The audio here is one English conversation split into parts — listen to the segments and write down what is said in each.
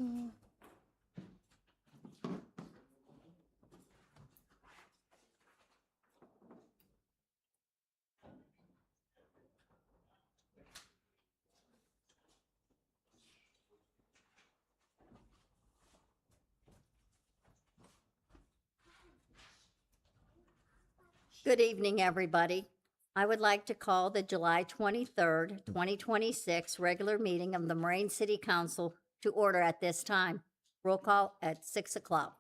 Good evening, everybody. I would like to call the July 23rd, 2026 regular meeting of the Moraine City Council to order at this time. Roll call at 6 o'clock.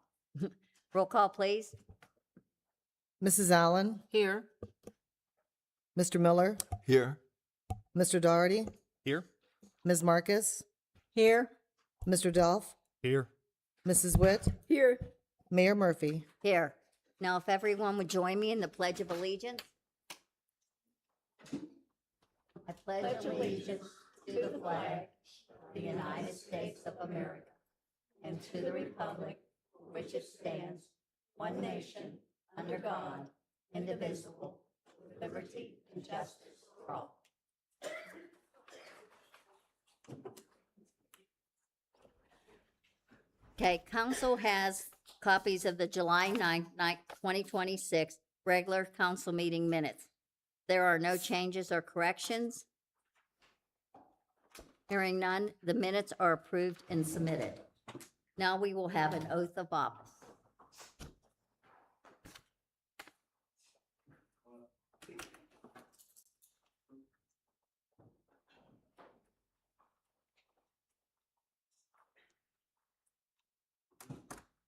Roll call, please. Mrs. Allen, Here. Mr. Miller, Here. Mr. Doherty, Here. Ms. Marcus, Here. Mr. Dolph, Here. Mrs. Witt, Here. Mayor Murphy. Here. Now, if everyone would join me in the Pledge of Allegiance. I pledge allegiance to the flag of the United States of America and to the republic for which it stands, one nation, under God, indivisible, with liberty and justice for all. Okay, council has copies of the July 9th, 2026 regular council meeting minutes. There are no changes or corrections. Hearing none, the minutes are approved and submitted. Now we will have an oath of office.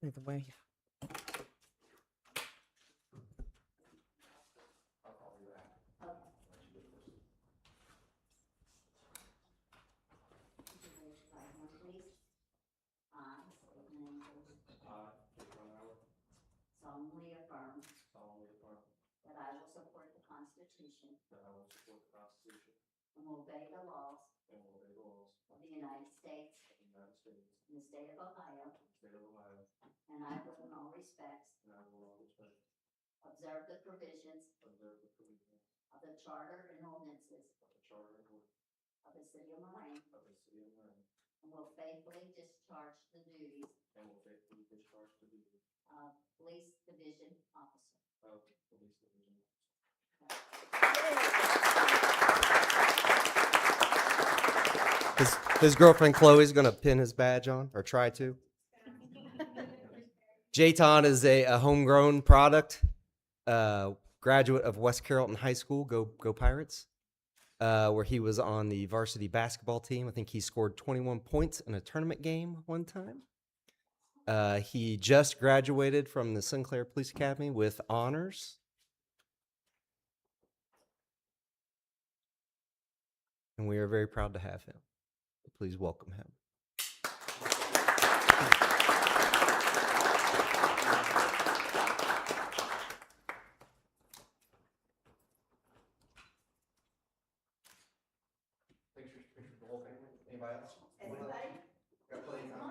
Either way. Solemnly affirm that I will support the Constitution and will obey the laws of the United States and the state of Ohio, and I will in all respects observe the provisions of the charter and ordinances of the city of Moraine, and will faithfully discharge the duties of police division officer. His girlfriend Chloe's gonna pin his badge on, or try to. Jayton is a homegrown product, graduate of West Carrollton High School. Go Pirates! Where he was on the varsity basketball team. I think he scored 21 points in a tournament game one time. He just graduated from the Sinclair Police Academy with honors. And we are very proud to have him. Please welcome him. Anybody else? Got plenty of time.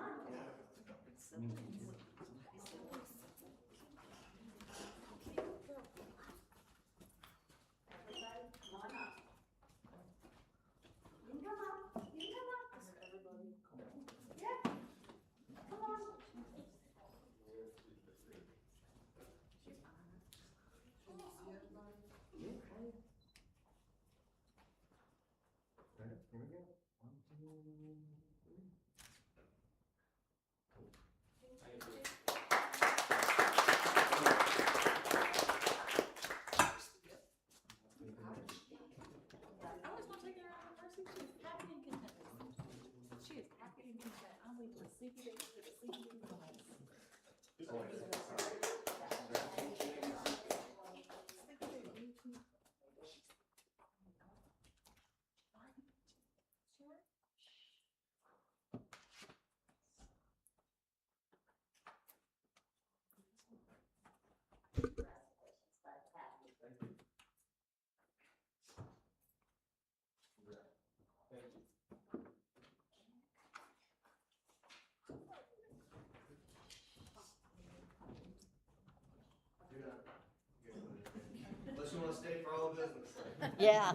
Unless you want to stay for all the business. Yeah.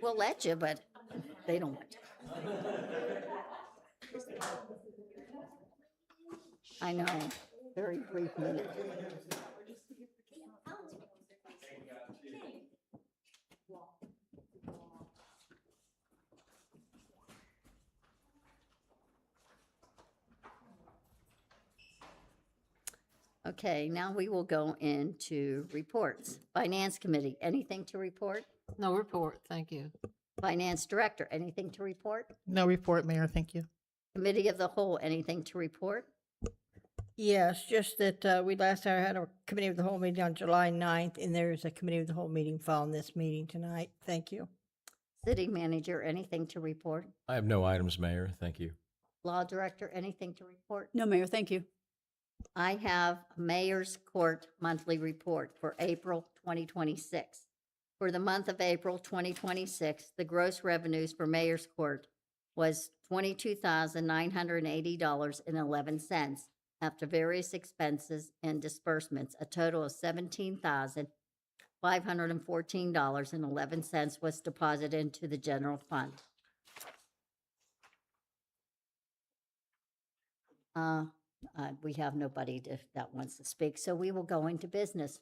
We'll let you, but they don't want to. I know, very brief minute. Okay, now we will go into reports. Finance Committee, anything to report? No report, thank you. Finance Director, anything to report? No report, Mayor, thank you. Committee of the Whole, anything to report? Yes, just that we last had a committee of the whole meeting on July 9th, and there's a committee of the whole meeting following this meeting tonight. Thank you. City Manager, anything to report? I have no items, Mayor. Thank you. Law Director, anything to report? No, Mayor, thank you. I have Mayor's Court Monthly Report for April 2026. For the month of April 2026, the gross revenues for Mayor's Court was $22,980.11 after various expenses and disbursements. A total of $17,514.11 was deposited into the general fund. We have nobody that wants to speak, so we will go into business.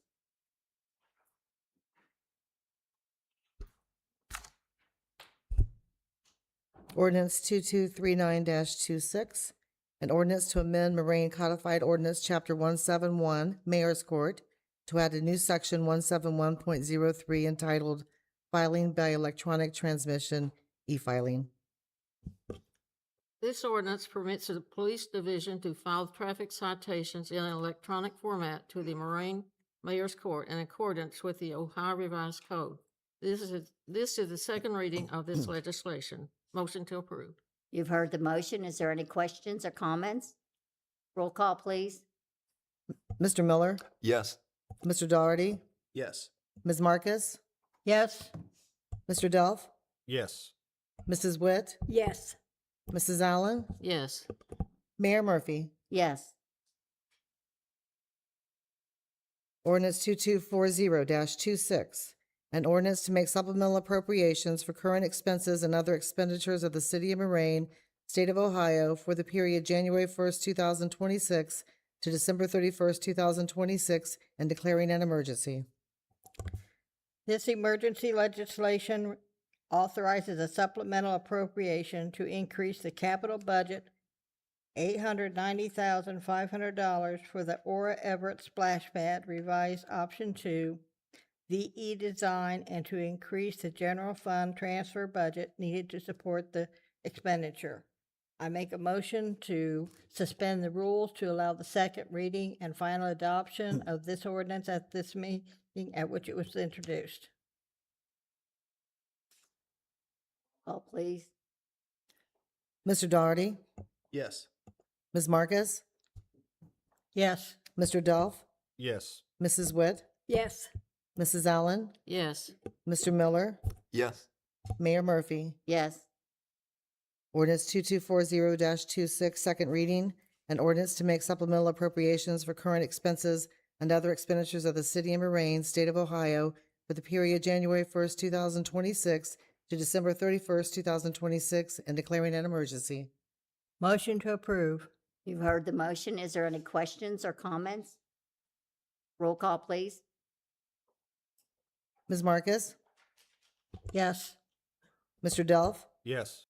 Ordinance 2239-26, an ordinance to amend Moraine Codified Ordinance, Chapter 171, Mayor's Court, to add a new section 171.03 entitled Filing by Electronic Transmission, e-filing. This ordinance permits the police division to file traffic citations in an electronic format to the Moraine Mayor's Court in accordance with the Ohio Revised Code. This is the second reading of this legislation. Motion to approve. You've heard the motion. Is there any questions or comments? Roll call, please. Mr. Miller, Yes. Mr. Doherty, Yes. Ms. Marcus, Yes, Mr. Delph, Yes. Mrs. Witt, Yes. Mrs. Allen, Yes. Mayor Murphy. Yes. Ordinance 2240-26, an ordinance to make supplemental appropriations for current expenses and other expenditures of the City of Moraine, State of Ohio, for the period January 1st, 2026 to December 31st, 2026, and declaring an emergency. this emergency legislation authorizes a supplemental appropriation to increase the capital budget $890,500 for the Aura Everett Splash Pad Revised Option 2, the E-Design, and to increase the general fund transfer budget needed to support the expenditure. I make a motion to suspend the rules to allow the second reading and final adoption of this ordinance at this meeting at which it was introduced. Call, please. Mr. Doherty, Yes. Ms. Marcus, Yes, Mr. Delph, Yes. Mrs. Witt, Yes. Mrs. Allen, Yes. Mr. Miller, Yes. Mayor Murphy. Yes. Ordinance 2240-26, second reading, an ordinance to make supplemental appropriations for current expenses and other expenditures of the City of Moraine, State of Ohio, for the period January 1st, 2026 to December 31st, 2026, and declaring an emergency. motion to approve. You've heard the motion. Is there any questions or comments? Roll call, please. Ms. Marcus, Yes, Mr. Delph, Yes.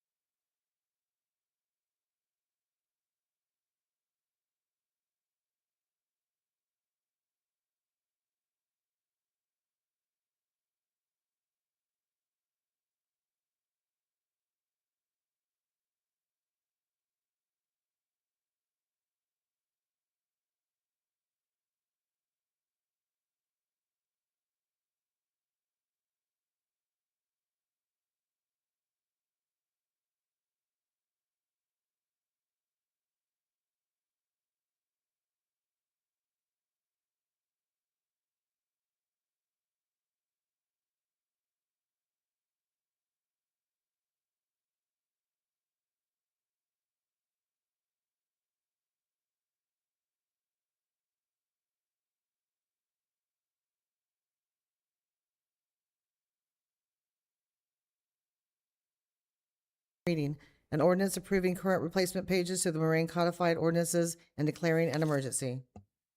reading. An ordinance approving current replacement pages to the Moraine Codified Ordinances and declaring an emergency.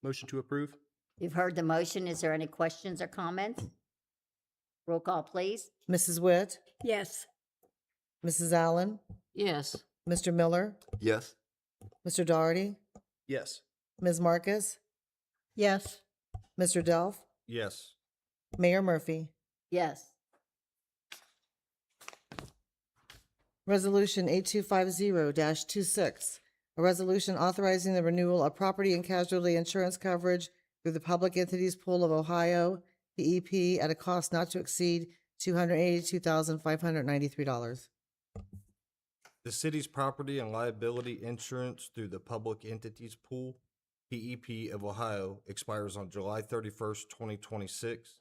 Motion to approve? You've heard the motion. Is there any questions or comments? Roll call, please. Mrs. Witt, Yes. Mrs. Allen, yes, Mr. Miller, Yes. Mr. Doherty, Yes. Ms. Marcus, Yes. Mr. Delph, Yes. Mayor Murphy. Yes. Resolution 8250-26, a resolution authorizing the renewal of property and casualty insurance coverage through the Public Entities Pool of Ohio, PEP, at a cost not to exceed $282,593. The city's property and liability insurance through the Public Entities Pool, PEP of Ohio, expires on July 31st, 2026.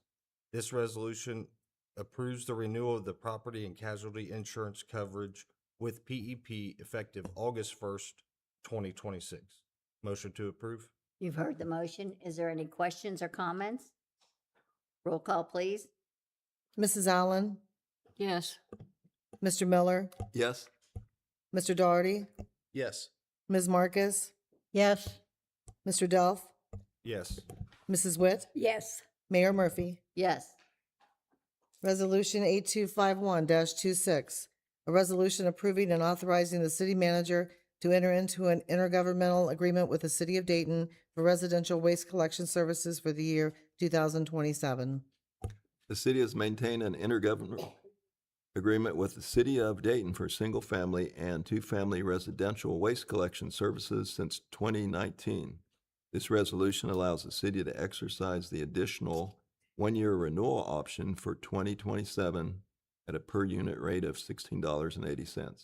This resolution approves the renewal of the property and casualty insurance coverage with PEP effective August 1st, 2026. Motion to approve? You've heard the motion. Is there any questions or comments? Roll call, please. Mrs. Allen, yes, Mr. Miller, Yes. Mr. Doherty, Yes. Ms. Marcus, Yes. Mr. Delph, Yes. Mrs. Witt, Yes. Mayor Murphy. Yes. Resolution 8251-26, a resolution approving and authorizing the city manager to enter into an intergovernmental agreement with the city of Dayton for residential waste collection services for the year 2027. The city has maintained an intergovernmental agreement with the city of Dayton for single-family and two-family residential waste collection services since 2019. This resolution allows the city to exercise the additional one-year renewal option for 2027 at a per-unit rate of $16.80. I'll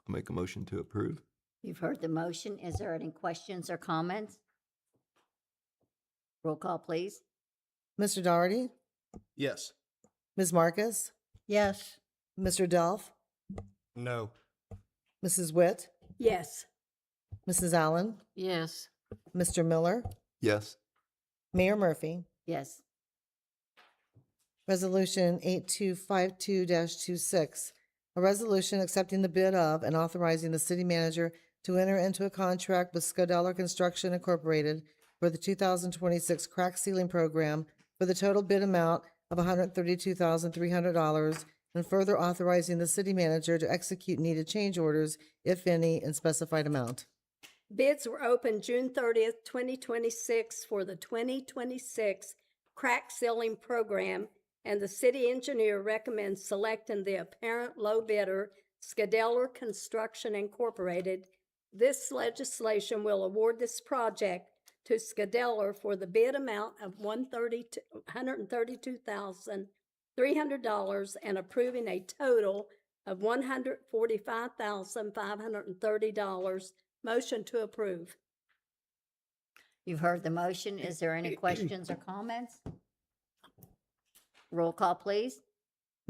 make a motion to approve. You've heard the motion. Is there any questions or comments? Roll call, please. Mr. Doherty, Yes. Ms. Marcus, Yes. Mr. Delph, No. Mrs. Witt, Yes. Mrs. Allen, yes, Mr. Miller, Yes. Mayor Murphy. Yes. Resolution 8252-26, a resolution accepting the bid of and authorizing the city manager to enter into a contract with Scodeller Construction Incorporated for the 2026 crack ceiling program for the total bid amount of $132,300, and further authorizing the city manager to execute needed change orders, if any, in specified amount. Bids were open June 30th, 2026 for the 2026 crack ceiling program, and the city engineer recommends selecting the apparent low bidder, Scadeller Construction Incorporated. This legislation will award this project to Scadeller for the bid amount of $132,300 and approving a total of $145,530. Motion to approve. You've heard the motion. Is there any questions or comments? Roll call, please.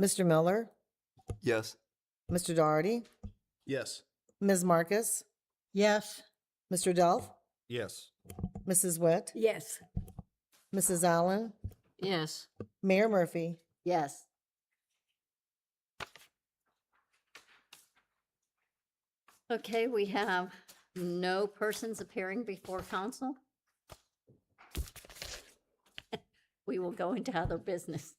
Mr. Miller, Yes. Mr. Doherty, Yes. Ms. Marcus, Yes. Mr. Delph, Yes. Mrs. Witt, Yes. Mrs. Allen, yes, Mayor Murphy. Yes. Okay, we have no persons appearing before council. We will go into other business.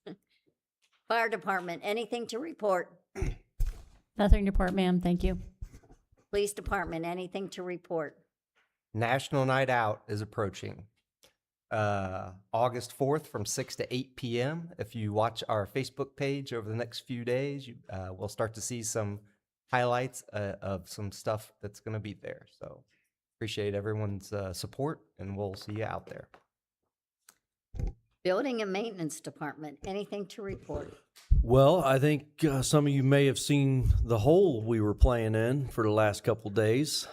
Fire Department, anything to report? Nothing to report, ma'am. Thank you. Police Department, anything to report? National Night Out is approaching. August 4th from 6 to 8 p.m. If you watch our Facebook page over the next few days, we'll start to see some highlights of some stuff that's going to be there. So appreciate everyone's support, and we'll see you out there. Building and Maintenance Department, anything to report? Well, I think some of you may have seen the hole we were playing in for the last couple days.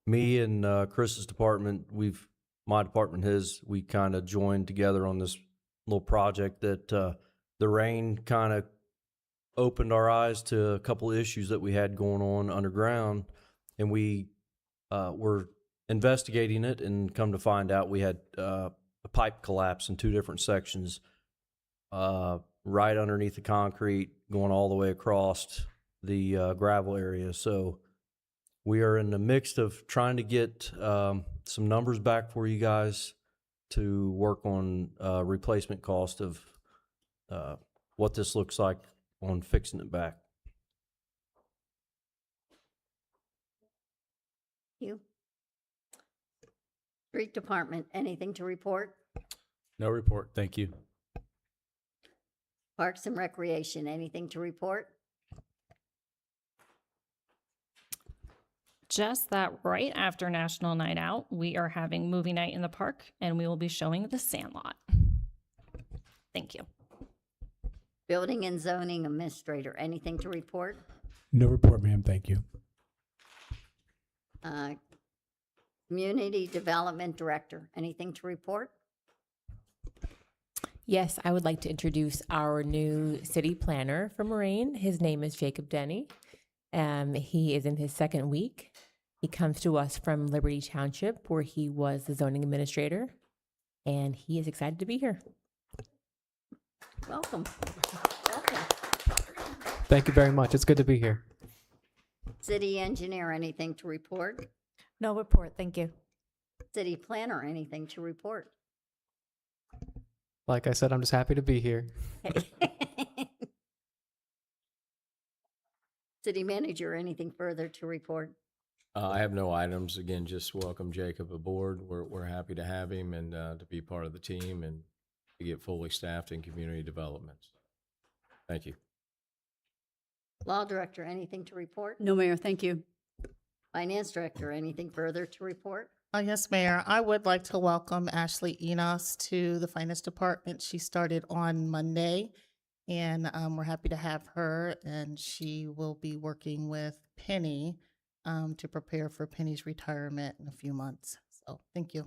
Me and Chris's department, my department, we kind of joined together on this little project that the rain kind of opened our eyes to a couple of issues that we had going on underground, and we were investigating it, and come to find out we had a pipe collapse in two different sections, right underneath the concrete, going all the way across the gravel area. So we are in the midst of trying to get some numbers back for you guys to work on replacement cost of what this looks like on fixing it back. You. Street Department, anything to report? No report, thank you. Parks and Recreation, anything to report? Just that right after National Night Out, we are having movie night in the park and we will be showing The Sandlot. Thank you. Building and Zoning Administrator, anything to report? No report, ma'am, thank you. Community Development Director, anything to report? Yes, I would like to introduce our new city planner for Moraine. His name is Jacob Denny. He is in his second week. He comes to us from Liberty Township, where he was the zoning administrator, and he is excited to be here. Welcome. Welcome. Thank you very much, it's good to be here. City Engineer, anything to report? No report, thank you. City Planner, anything to report? Like I said, I'm just happy to be here. City Manager, anything further to report? I have no items. Again, just welcome Jacob aboard. We're happy to have him and to be part of the team and to get fully staffed in community development. Thank you. Law Director, anything to report? No, Mayor, thank you. Finance Director, anything further to report? Yes, Mayor. I would like to welcome Ashley Enos to the Finance Department. She started on Monday, and we're happy to have her, and she will be working with Penny to prepare for Penny's retirement in a few months. So, thank you.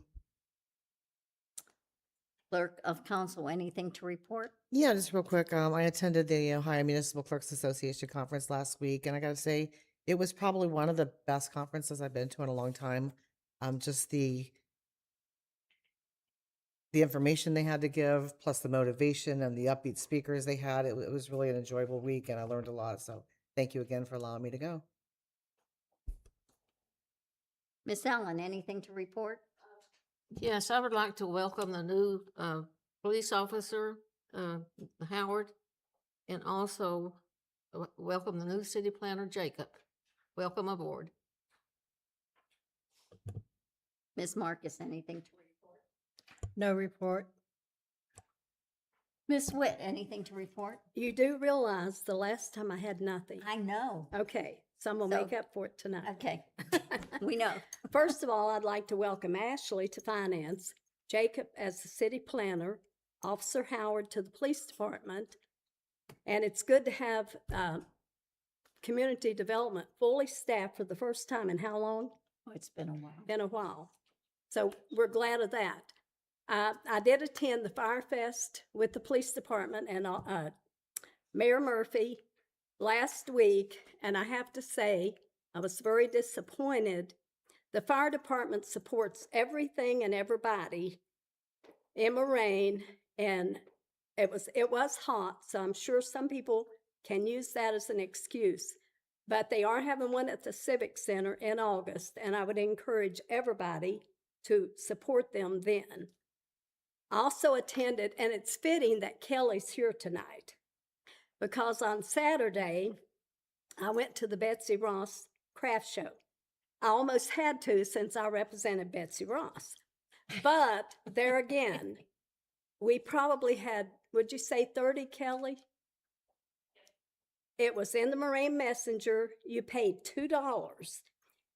Clerk of Council, anything to report? Yeah, just real quick. I attended the Ohio Municipal Clerks Association conference last week, and I got to say, it was probably one of the best conferences I've been to in a long time. Just the information they had to give, plus the motivation and the upbeat speakers they had. It was really an enjoyable week, and I learned a lot. So thank you again for allowing me to go. Miss Allen, anything to report? Yes, I would like to welcome the new police officer, Howard, and also welcome the new city planner, Jacob. Welcome aboard. Ms. Marcus, anything to report? No report. Ms. Witt, anything to report? You do realize the last time I had nothing. I know. Okay, so I'm gonna make up for it tonight. Okay, we know. First of all, I'd like to welcome Ashley to Finance, Jacob as the city planner, Officer Howard to the police department, and it's good to have community development fully staffed for the first time in how long? Oh, it's been a while. Been a while. So we're glad of that. I did attend the Fire Fest with the police department and Mayor Murphy last week, and I have to say, I was very disappointed. The fire department supports everything and everybody in Moraine, and it was hot, so I'm sure some people can use that as an excuse. But they are having one at the Civic Center in August, and I would encourage everybody to support them then. I also attended, and it's fitting that Kelly's here tonight, because on Saturday, I went to the Betsy Ross craft show. I almost had to since I represented Betsy Ross. But there again, we probably had, would you say 30, Kelly? It was in the Moraine Messenger. You paid $2.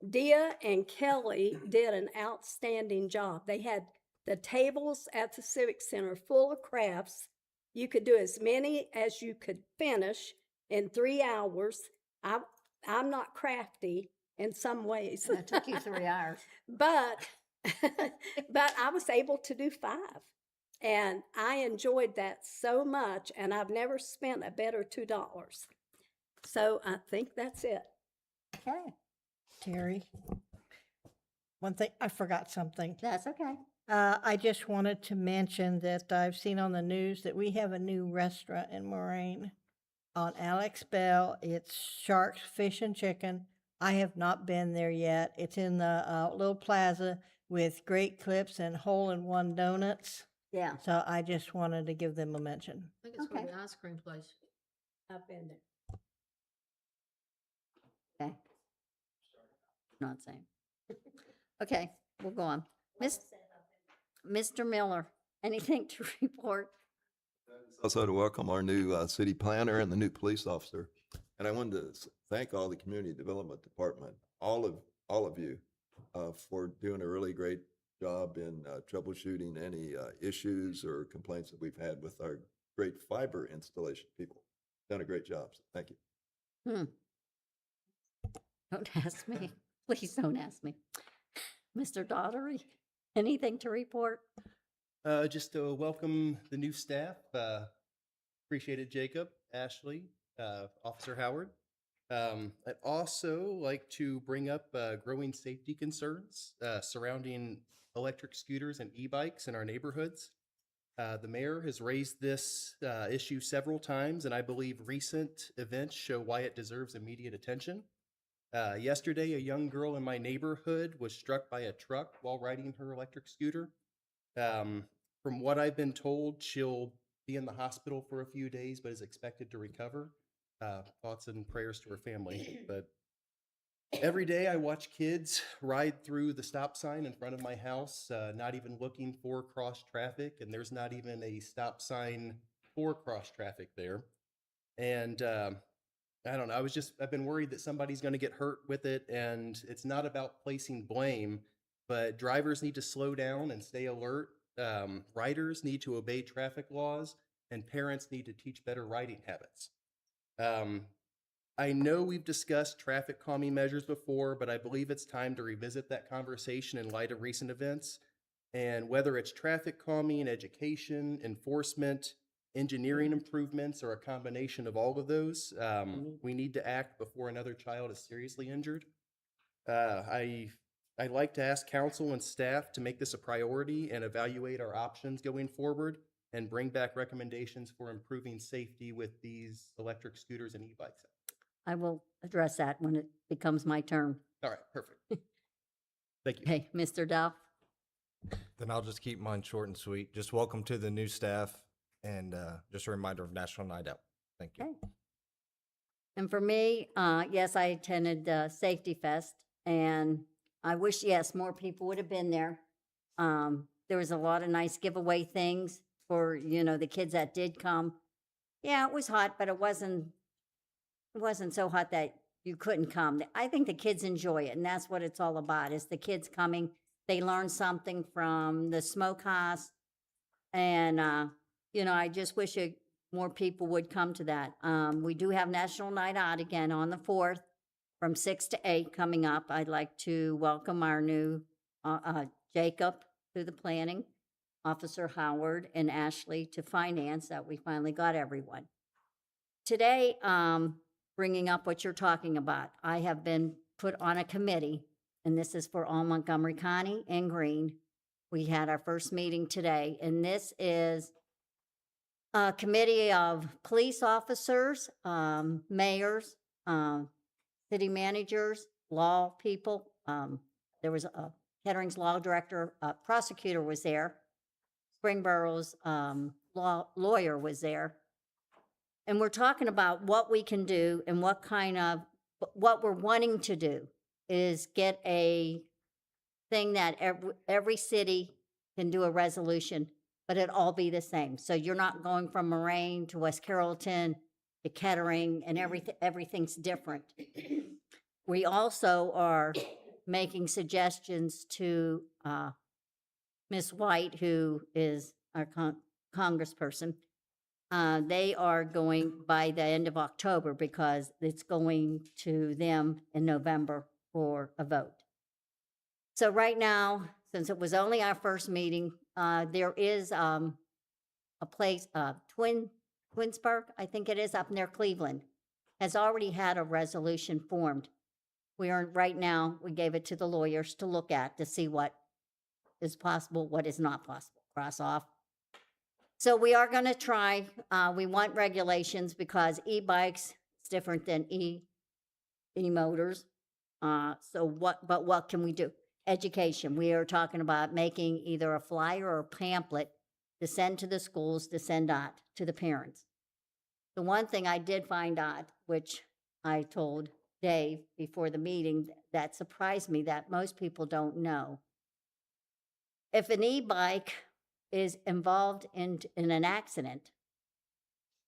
Dia and Kelly did an outstanding job. They had the tables at the Civic Center full of crafts. You could do as many as you could finish in 3 hours. I'm not crafty in some ways. That took you 3 hours. But I was able to do 5. And I enjoyed that so much, and I've never spent a better $2. So I think that's it. Okay, Terry, one thing, I forgot something. that's okay. I just wanted to mention that I've seen on the news that we have a new restaurant in Moraine. On Alex Bell, it's Sharks Fish and Chicken. I have not been there yet. It's in the little plaza with Great Clips and Hole-in-One Donuts. Yeah. So I just wanted to give them a mention. I think it's where Okay. the ice cream place. I've been there. Okay. Not saying. Okay, we'll go on. Mr. Miller, anything to report? Also to welcome our new city planner and the new police officer. And I wanted to thank all the community development department, all of you, for doing a really great job in troubleshooting any issues or complaints that we've had with our great fiber installation people. Done a great job. So thank you. Don't ask me. Please don't ask me. Mr. Daughtery, anything to report? Just to welcome the new staff. Appreciate it, Jacob, Ashley, Officer Howard. I'd also like to bring up growing safety concerns surrounding electric scooters and e-bikes in our neighborhoods. The mayor has raised this issue several times, and I believe recent events show why it deserves immediate attention. Yesterday, a young girl in my neighborhood was struck by a truck while riding her electric scooter. From what I've been told, she'll be in the hospital for a few days, but is expected to recover. Thoughts and prayers to her family. But every day I watch kids ride through the stop sign in front of my house, not even looking for cross traffic, and there's not even a stop sign for cross traffic there. And I don't know, I've been worried that somebody's going to get hurt with it, and it's not about placing blame, but drivers need to slow down and stay alert. Riders need to obey traffic laws, and parents need to teach better riding habits. I know we've discussed traffic calming measures before, but I believe it's time to revisit that conversation in light of recent events. And whether it's traffic calming, education, enforcement, engineering improvements, or a combination of all of those, we need to act before another child is seriously injured. I'd like to ask council and staff to make this a priority and evaluate our options going forward and bring back recommendations for improving safety with these electric scooters and e-bikes. I will address that when it becomes my turn. All right, perfect. Thank you. Okay, Mr. Duff? Then I'll just keep mine short and sweet. Just welcome to the new staff and just a reminder of National Night Out. Thank you. Okay. And for me, yes, I attended Safety Fest, and I wish, yes, more people would have been there. There was a lot of nice giveaway things for, the kids that did come. Yeah, it was hot, but it wasn't so hot that you couldn't come. I think the kids enjoy it, and that's what it's all about, is the kids coming. They learn something from the smokehouse, and, I just wish more people would come to that. We do have National Night Out again on the 4th from 6 to 8 coming up. I'd like to welcome our new Jacob to the planning, Officer Howard, and Ashley to finance, that we finally got everyone. Today, bringing up what you're talking about, I have been put on a committee, and this is for all Montgomery County and Greene. We had our first meeting today, and this is a committee of police officers, mayors, city managers, law people. There was a Kettering's law director, prosecutor was there. Springboro's lawyer was there. And we're talking about what we can do and what we're wanting to do is get a thing that every city can do a resolution, but it all be the same. So you're not going from Moraine to West Carrollton to Kettering, and everything's different. We also are making suggestions to Ms. White, who is our congressperson. They are going by the end of October because it's going to them in November for a vote. So right now, since it was only our first meeting, there is a place, Twinsburg, I think it is, up near Cleveland, has already had a resolution formed. Right now, we gave it to the lawyers to look at to see what is possible, what is not possible, cross off. So we are going to try, we want regulations because e-bikes is different than e-motors. But what can we do? Education. We are talking about making either a flyer or a pamphlet to send to the schools, to send out to the parents. The one thing I did find out, which I told Dave before the meeting, that surprised me that most people don't know. If an e-bike is involved in an accident,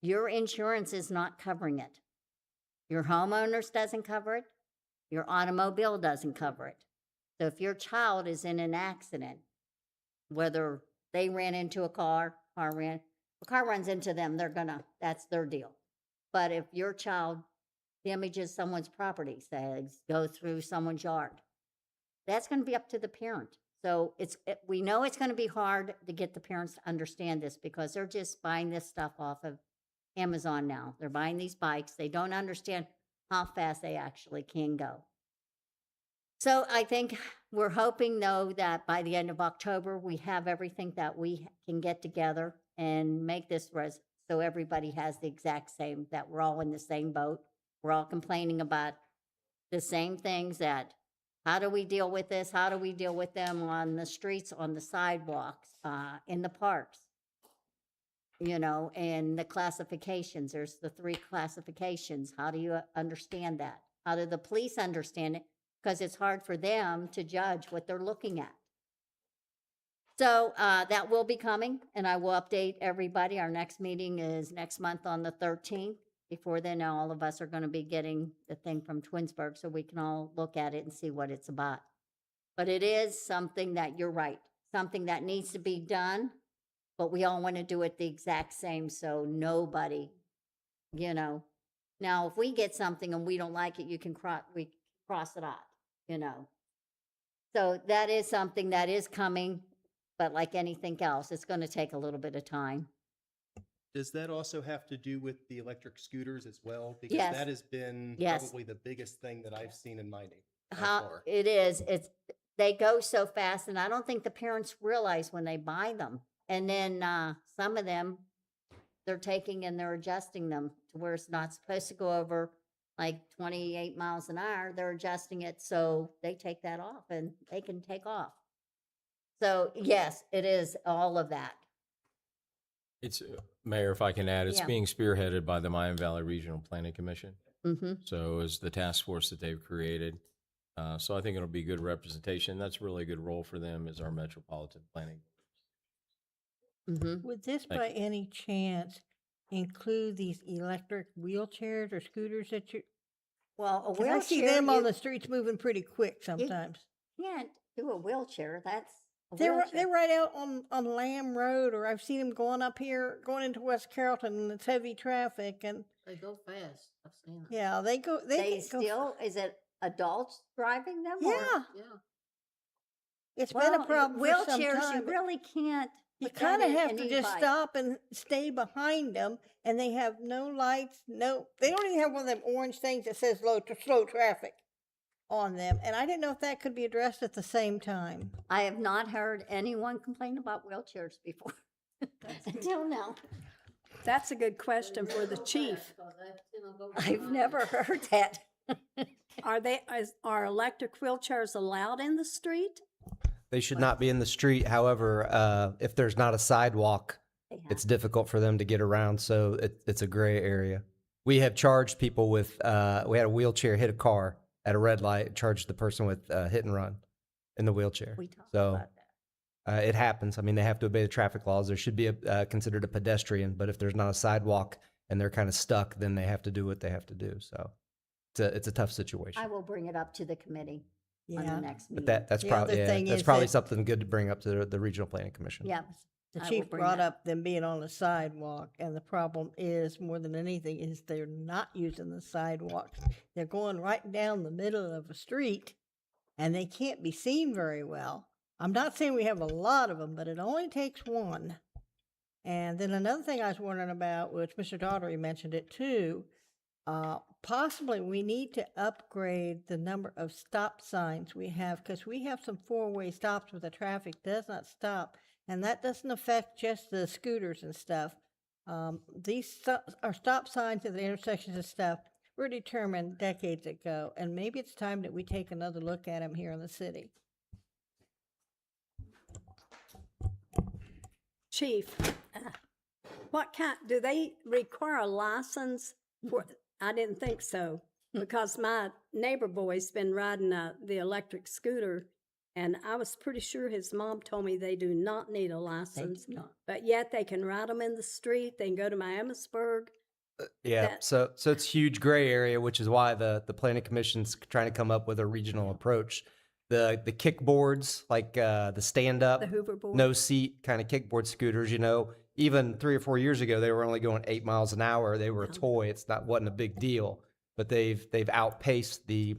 your insurance is not covering it. Your homeowners doesn't cover it. Your automobile doesn't cover it. So if your child is in an accident, whether they ran into a car runs into them, that's their deal. But if your child damages someone's property, say, go through someone's yard, that's going to be up to the parent. So we know it's going to be hard to get the parents to understand this because they're just buying this stuff off of Amazon now. They're buying these bikes. They don't understand how fast they actually can go. So I think we're hoping, though, that by the end of October, we have everything that we can get together and make this so everybody has the exact same, that we're all in the same boat. We're all complaining about the same things. That how do we deal with this? How do we deal with them on the streets, on the sidewalks, in the parks? You know, and the classifications, there's the 3 classifications. How do you understand that? How do the police understand it? Because it's hard for them to judge what they're looking at. So that will be coming, and I will update everybody. Our next meeting is next month on the 13th. Before then, all of us are going to be getting the thing from Twinsburg so we can all look at it and see what it's about. But it is something that, you're right, something that needs to be done, but we all want to do it the exact same so nobody, you know. Now, if we get something and we don't like it, we cross it off, you know. So that is something that is coming, but like anything else, it's going to take a little bit of time. Does that also have to do with the electric scooters as well? Because Yes. that has been Yes. probably the biggest thing that I've seen in my neighborhood so How far. it is, they go so fast, and I don't think the parents realize when they buy them. And then some of them, they're taking and they're adjusting them to where it's not supposed to go over like 28 miles an hour. They're adjusting it so they take that off and they can take off. So yes, it is all of that. It's, Mayor, if I can add, it's Yeah. being spearheaded by the Miami Valley Regional Planning Commission. Mm-hmm. So is the task force that they've created. So I think it'll be good representation. That's really a good role for them as our metropolitan planning. Mm-hmm. Would this Thank by any chance include these electric wheelchairs or scooters that you? Well, a 'Cause I see wheelchair, them on you the streets moving pretty quick sometimes. can't do a wheelchair. That's a They're wheelchair. right out on Lamb Road, or I've seen them going up here, going into West Carrollton, and it's heavy traffic, and They go fast. I've seen it. yeah, they go. They can go still, is it adults driving them? or- Yeah, Yeah. it's been a Well, problem for some wheelchairs, time. you but really can't. You put that kind of in have an to just e-bike. stop and stay behind them, and they have no lights. No, they don't even have one of them orange things that says slow traffic on them. And I didn't know if that could be addressed at the same time. I have not heard anyone complain about wheelchairs before until now. That's a good question for the chief. I've never heard that. Are electric wheelchairs allowed in the street? They should not be in the street. However, if there's not a sidewalk, They have- it's difficult for them to get around. So it's a gray area. We have charged people with, we had a wheelchair hit a car at a red light, charged the person with hit and run in the wheelchair. We talked So about that. it happens. I mean, they have to obey the traffic laws. There should be considered a pedestrian, but if there's not a sidewalk and they're kind of stuck, then they have to do what they have to do. So it's a tough situation. I will bring it up to the committee on the Yeah. next But meeting. that's The probably other thing that's is probably that- something good to bring up to the Regional Planning Commission. Yeah. The I will chief bring brought that. up them being on the sidewalk, and the problem is, more than anything, is they're not using the sidewalks. They're going right down the middle of a street, and they can't be seen very well. I'm not saying we have a lot of them, but it only takes one. And then another thing I was wondering about, which Mr. Daugherty mentioned it too, possibly we need to upgrade the number of stop signs we have, because we have some four-way stops where the traffic does not stop. And that doesn't affect just the scooters and stuff. Are stop signs at the intersections and stuff were determined decades ago, and maybe it's time that we take another look at them here in the city. Chief, what kind, do they require a license for, I didn't think so, because my neighbor boy's been riding the electric scooter, and I was pretty sure his mom told me they do not need a license. not. But yet they can ride them in the street, they can go to Miamisburg. Yeah, That- so it's huge gray area, which is why the planning commission's trying to come up with a regional approach. The kickboards, like the stand up, The hoverboard. no seat kind of kickboard scooters, you know, even 3 or 4 years ago they were only going 8 miles an hour. They were a toy. It's not wasn't a big deal, but they've outpaced the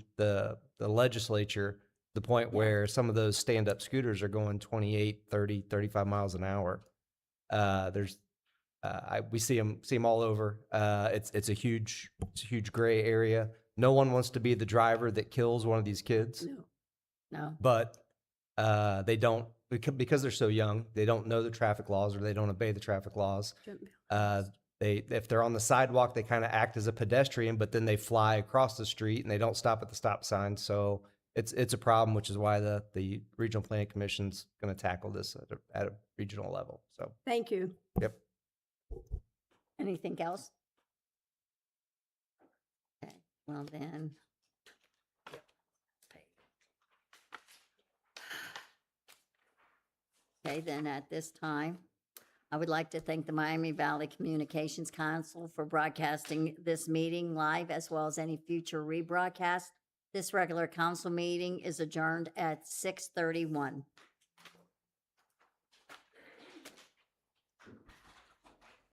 legislature to the point where some of those stand up scooters are going 28, 30, 35 miles an hour. We see them all over. It's a huge gray area. No one wants to be the driver that kills one of these kids, No. but they don't because they're so young. They don't know the traffic laws or they don't obey the traffic laws. If they're on the sidewalk, they kind of act as a pedestrian, but then they fly across the street and they don't stop at the stop sign. So it's a problem, which is why the Regional Planning Commission's going to tackle this at a regional level. So Thank you. yep. Anything else? Okay, well then. Okay, then at this time, I would like to thank the Miami Valley Communications Council for broadcasting this meeting live as well as any future rebroadcast. This regular council meeting is adjourned at 6:31.